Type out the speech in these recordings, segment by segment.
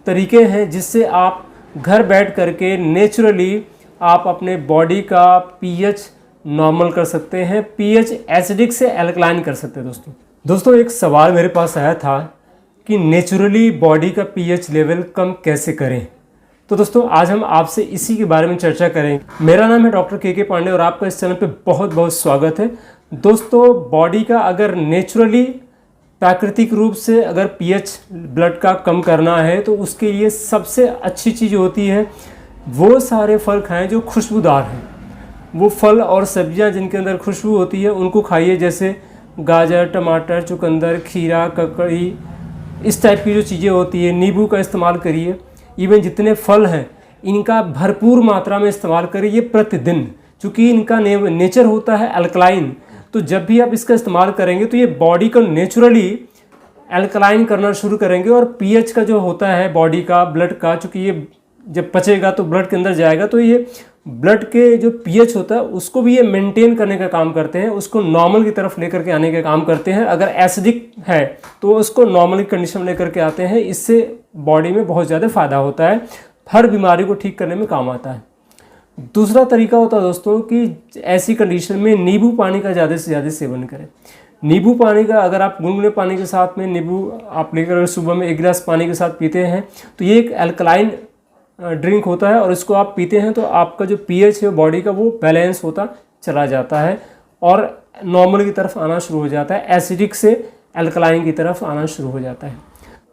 तरीके हैं जिससे आप घर बैठ करके नेचुरली आप अपने बॉडी का पीएच नॉर्मल कर सकते हैं, पीएच एसिडिक से एल्कलाइन कर सकते हैं। दोस्तों एक सवाल मेरे पास आया था कि नेचुरली बॉडी का पीएच लेवल कम कैसे करें। तो दोस्तों आज हम आपसे इसी के बारे में चर्चा करेंगे। मेरा नाम है डॉक्टर के पांडे और आपका इस चैनल पे बहुत बहुत स्वागत है। दोस्तों बॉडी का अगर नेचुरली प्राकृतिक रूप से अगर पीएच ब्लड का कम करना है तो उसके लिए सबसे अच्छी चीज़ होती है वो सारे फल खाएं जो खुशबूदार हैं। वो फल और सब्जियां जिनके अंदर खुशबू होती है उनको खाइए, जैसे गाजर, टमाटर, चुकंदर, खीरा, ककड़ी, इस टाइप की जो चीज़ें होती है। नींबू का इस्तेमाल करिए। इवन जितने फल हैं इनका भरपूर मात्रा में इस्तेमाल करिए प्रतिदिन, चूँकि इनका नेचर होता है अल्कलाइन। तो जब भी आप इसका इस्तेमाल करेंगे तो ये बॉडी को नेचुरली अल्कलाइन करना शुरू करेंगे और पीएच का जो होता है बॉडी का, ब्लड का, चूँकि ये जब पचेगा तो ब्लड के अंदर जाएगा तो ये ब्लड के जो पीएच होता है उसको भी ये मेंटेन करने का काम करते हैं, उसको नॉर्मल की तरफ लेकर के आने का काम करते हैं। अगर एसिडिक है तो उसको नॉर्मल कंडीशन में लेकर के आते हैं। इससे बॉडी में बहुत ज़्यादा फ़ायदा होता है, हर बीमारी को ठीक करने में काम आता है। दूसरा तरीका होता है दोस्तों कि ऐसी कंडीशन में नींबू पानी का ज़्यादा से ज़्यादा सेवन करें। नींबू पानी का अगर आप गुनगुने पानी के साथ में नींबू आप लेकर सुबह में 1 गिलास पानी के साथ पीते हैं तो ये एक अल्कलाइन ड्रिंक होता है और इसको आप पीते हैं तो आपका जो पीएच है बॉडी का वो बैलेंस होता चला जाता है और नॉर्मल की तरफ आना शुरू हो जाता है, एसिडिक से अल्कलाइन की तरफ आना शुरू हो जाता है।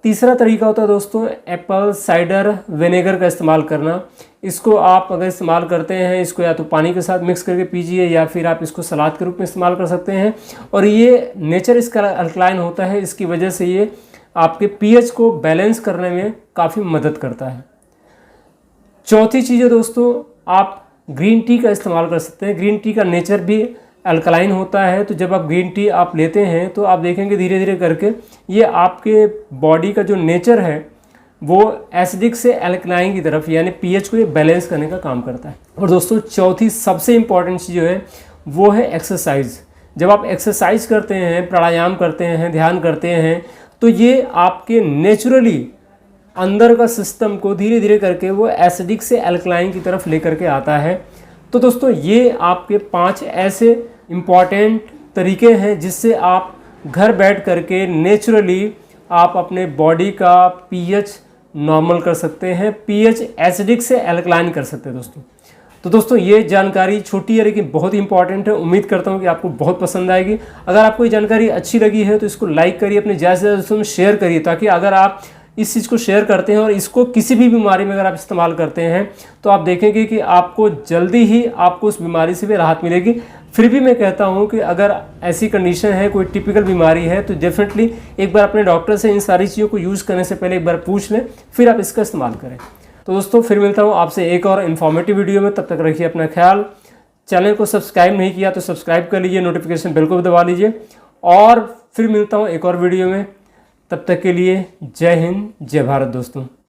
तीसरा तरीका होता है दोस्तों एप्पल साइडर विनेगर का इस्तेमाल करना। इसको आप अगर इस्तेमाल करते हैं, इसको या तो पानी के साथ मिक्स करके पीजिए या फिर आप इसको सलाद के रूप में इस्तेमाल कर सकते हैं। और ये नेचर इसका अल्कलाइन होता है, इसकी वजह से ये आपके पीएच को बैलेंस करने में काफ़ी मदद करता है। चौथी चीज़ है दोस्तों, आप ग्रीन टी का इस्तेमाल कर सकते हैं। ग्रीन टी का नेचर भी अल्कलाइन होता है, तो जब आप ग्रीन टी आप लेते हैं तो आप देखेंगे धीरे धीरे करके ये आपके बॉडी का जो नेचर है वो एसिडिक से अल्कलाइन की तरफ यानी पीएच को ये बैलेंस करने का काम करता है। और दोस्तों चौथी सबसे इम्पॉर्टेंट चीज़ जो है वो है एक्सरसाइज। जब आप एक्सरसाइज करते हैं, प्राणायाम करते हैं, ध्यान करते हैं तो ये आपके नेचुरली अंदर का सिस्टम को धीरे धीरे करके वो एसिडिक से अल्कलाइन की तरफ लेकर के आता है। तो दोस्तों ये आपके 5 ऐसे इम्पॉर्टेंट तरीके हैं जिससे आप घर बैठ करके नेचुरली आप अपने बॉडी का पीएच नॉर्मल कर सकते हैं, पीएच एसिडिक से अल्कलाइन कर सकते हैं दोस्तों। तो दोस्तों ये जानकारी छोटी है लेकिन बहुत इंपॉर्टेंट है। उम्मीद करता हूँ कि आपको बहुत पसंद आएगी। अगर आपको ये जानकारी अच्छी लगी है तो इसको लाइक करिए, अपने ज़्यादा से ज़्यादा दोस्तों में शेयर करिए, ताकि अगर आप इस चीज़ को शेयर करते हैं और इसको किसी भी बीमारी में अगर आप इस्तेमाल करते हैं तो आप देखेंगे कि आपको जल्दी ही आपको उस बीमारी से भी राहत मिलेगी। फिर भी मैं कहता हूं कि अगर ऐसी कंडीशन है, कोई टिपिकल बीमारी है, तो डेफिनेटली एक बार अपने डॉक्टर से इन सारी चीज़ों को यूज़ करने से पहले एक बार पूछ लें, फिर आप इसका इस्तेमाल करें। तो दोस्तों फिर मिलता हूँ आपसे एक और इन्फॉर्मेटिव वीडियो में। तब तक रखिए अपना ख्याल। चैनल को सब्सक्राइब नहीं किया तो सब्सक्राइब कर लीजिए, नोटिफिकेशन बेल को भी दबा लीजिए। और फिर मिलता हूँ एक और वीडियो में। तब तक के लिए जय हिंद, जय भारत दोस्तों।